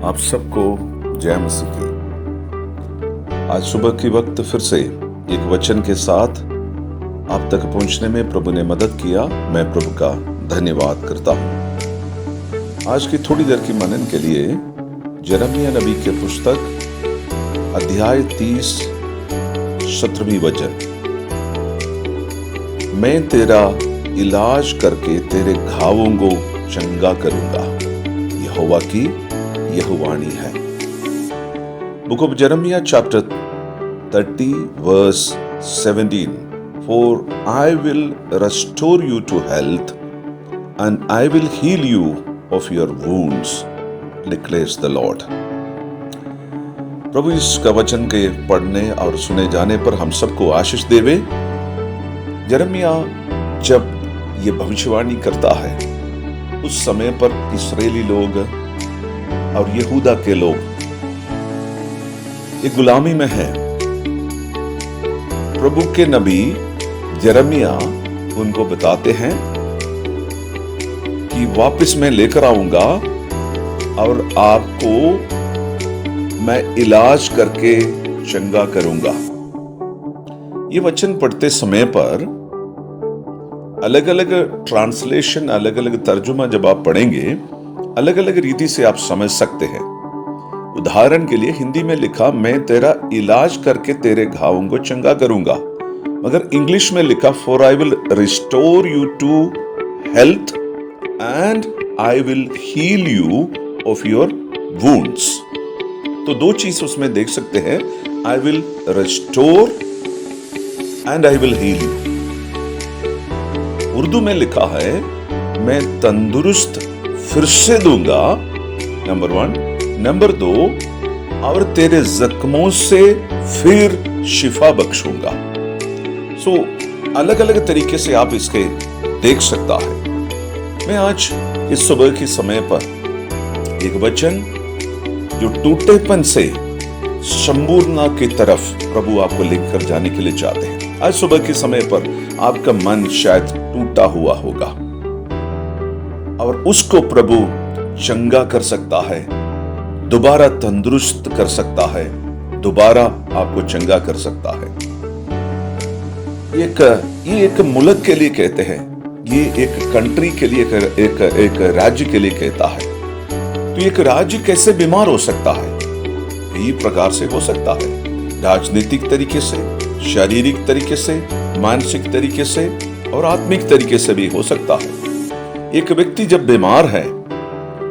आप सबको जय मसीह की। आज सुबह के वक्त फिर से एक वचन के साथ आप तक पहुंचने में प्रभु ने मदद किया। मैं प्रभु का धन्यवाद करता हूं। आज की थोड़ी देर की मनन के लिए यिर्मयाह नबी के पुस्तक अध्याय 30 17वीं वचन। मैं तेरा इलाज करके तेरे घावों को चंगा करूंगा, यहोवा की यह वाणी है। बुक ऑफ यिर्मयाह chapter 30 verse 17। For I will restore you to health and I will heal you of your wounds, declares the Lord. प्रभु इसका वचन के पढ़ने और सुने जाने पर हम सबको आशीष देवे। यिर्मयाह जब ये भविष्यवाणी करता है उस समय पर इस्राएली लोग और यहूदा के लोग एक गुलामी में हैं। प्रभु के नबी यिर्मयाह उनको बताते हैं कि वापस मैं लेकर आऊंगा और आपको मैं इलाज करके चंगा करूंगा। ये वचन पढ़ते समय पर अलग अलग ट्रांसलेशन, अलग अलग तर्जुमा जब आप पढ़ेंगे अलग अलग रीति से आप समझ सकते हैं। उदाहरण के लिए हिंदी में लिखा मैं तेरा इलाज करके तेरे घावों को चंगा करूंगा, मगर इंग्लिश में लिखा for I will restore you to health and I will heal you of your wounds. तो दो चीज उसमें देख सकते हैं, I will restore and I will heal you. Urdu में लिखा है मैं तंदुरुस्त फिर से दूंगा, नंबर 1। नंबर 2, और तेरे जख्मों से फिर शिफा बख्शूंगा। सो अलग अलग तरीके से आप इसके देख सकता है। मैं आज इस सुबह के समय पर एक वचन जो टूटेपन से संपूर्णता की तरफ प्रभु आपको लेकर जाने के लिए चाहते हैं। आज सुबह के समय पर आपका मन शायद टूटा हुआ होगा और उसको प्रभु चंगा कर सकता है, दोबारा तंदुरुस्त कर सकता है, दोबारा आपको चंगा कर सकता है। ये एक मुल्क के लिए कहते हैं, ये एक कंट्री के लिए, एक राज्य के लिए कहता है। तो एक राज्य कैसे बीमार हो सकता है? कई प्रकार से हो सकता है, राजनीतिक तरीके से, शारीरिक तरीके से, मानसिक तरीके से और आत्मिक तरीके से भी हो सकता है। एक व्यक्ति जब बीमार है,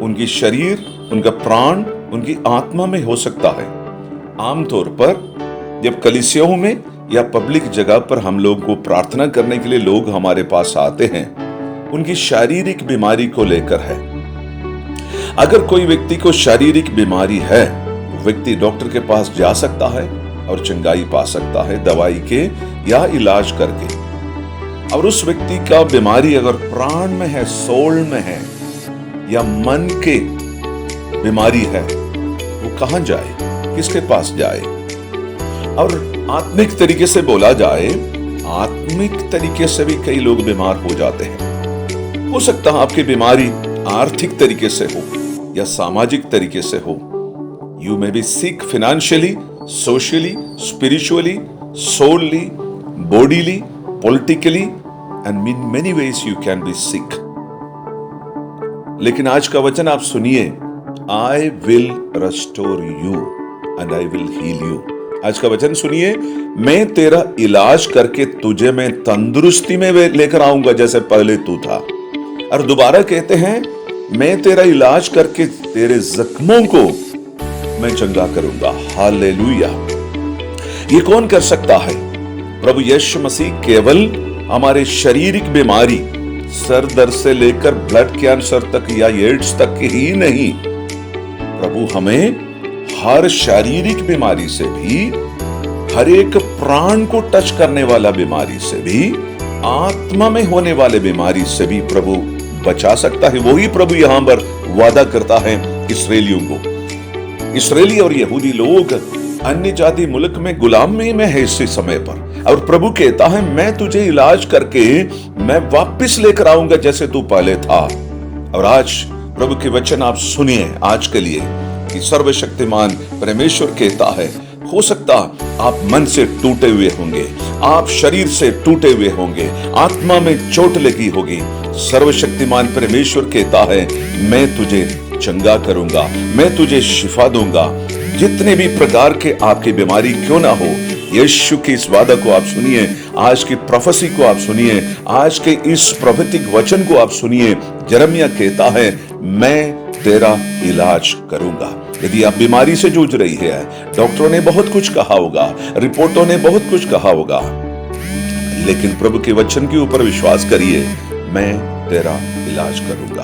उनकी शरीर, उनका प्राण, उनकी आत्मा में हो सकता है। आमतौर पर जब कलीसियाओं में या पब्लिक जगह पर हम लोग को प्रार्थना करने के लिए लोग हमारे पास आते हैं, उनकी शारीरिक बीमारी को लेकर है। अगर कोई व्यक्ति को शारीरिक बीमारी है, व्यक्ति डॉक्टर के पास जा सकता है और चंगाई पा सकता है दवाई के या इलाज करके। और उस व्यक्ति का बीमारी अगर प्राण में है, सोल में है या मन के बीमारी है, वो कहां जाए, किसके पास जाए? और आत्मिक तरीके से बोला जाए, आत्मिक तरीके से भी कई लोग बीमार हो जाते हैं। हो सकता है आपकी बीमारी आर्थिक तरीके से हो या सामाजिक तरीके से हो। You may be sick financially, socially, spiritually, solely, bodily, politically and in many ways you can be sick। लेकिन आज का वचन आप सुनिए, I will restore you and I will heal you। आज का वचन सुनिए, मैं तेरा इलाज करके तुझे मैं तंदुरुस्ती में लेकर आऊंगा जैसे पहले तू था। और दोबारा कहते हैं, मैं तेरा इलाज करके तेरे जख्मों को मैं चंगा करूंगा। हालेलुया। ये कौन कर सकता है? प्रभु यीशु मसीह केवल हमारे शारीरिक बीमारी, सर दर्द से लेकर ब्लड कैंसर तक या एड्स तक ही नहीं, प्रभु हमें हर शारीरिक बीमारी से भी, हर एक प्राण को टच करने वाला बीमारी से भी, आत्मा में होने वाले बीमारी से भी प्रभु बचा सकता है। वही प्रभु यहां पर वादा करता है इस्राएलियों को। इस्राएली और यहूदी लोग अन्य जाति मुल्क में गुलामी में है इसी समय पर, और प्रभु कहता है मैं तुझे इलाज करके मैं वापस लेकर आऊंगा जैसे तू पहले था। और आज प्रभु के वचन आप सुनिए आज के लिए, कि सर्वशक्तिमान परमेश्वर कहता है, हो सकता आप मन से टूटे हुए होंगे, आप शरीर से टूटे हुए होंगे, आत्मा में चोट लगी होगी। सर्वशक्तिमान परमेश्वर कहता है, मैं तुझे चंगा करूंगा, मैं तुझे शिफा दूंगा। जितने भी प्रकार के आपकी बीमारी क्यों ना हो, यीशु की इस वादा को आप सुनिए, आज की प्रोफेसी को आप सुनिए, आज के इस प्रोफेटिक वचन को आप सुनिए। यिर्मयाह कहता है, मैं तेरा इलाज करूंगा। यदि आप बीमारी से जूझ रही है, डॉक्टरों ने बहुत कुछ कहा होगा, रिपोर्टों ने बहुत कुछ कहा होगा, लेकिन प्रभु के वचन के ऊपर विश्वास करिए, मैं तेरा इलाज करूंगा।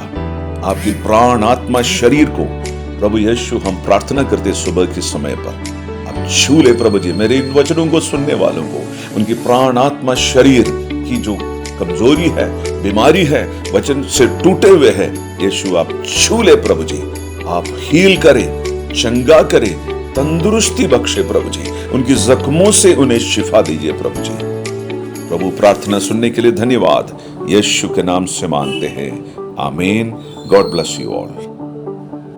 आपकी प्राण, आत्मा, शरीर को प्रभु यीशु, हम प्रार्थना करते सुबह के समय पर आप छू ले प्रभु जी। मेरे इन वचनों को सुनने वालों को उनकी प्राण, आत्मा, शरीर की जो कमजोरी है, बीमारी है, वचन से टूटे हुए हैं, यीशु आप छू ले प्रभु जी। आप हील करें, चंगा करें, तंदुरुस्ती बख्शे प्रभु जी। उनकी जख्मों से उन्हें शिफा दीजिए प्रभु जी। प्रभु, प्रार्थना सुनने के लिए धन्यवाद। यीशु के नाम से मांगते हैं, आमीन। God bless you all.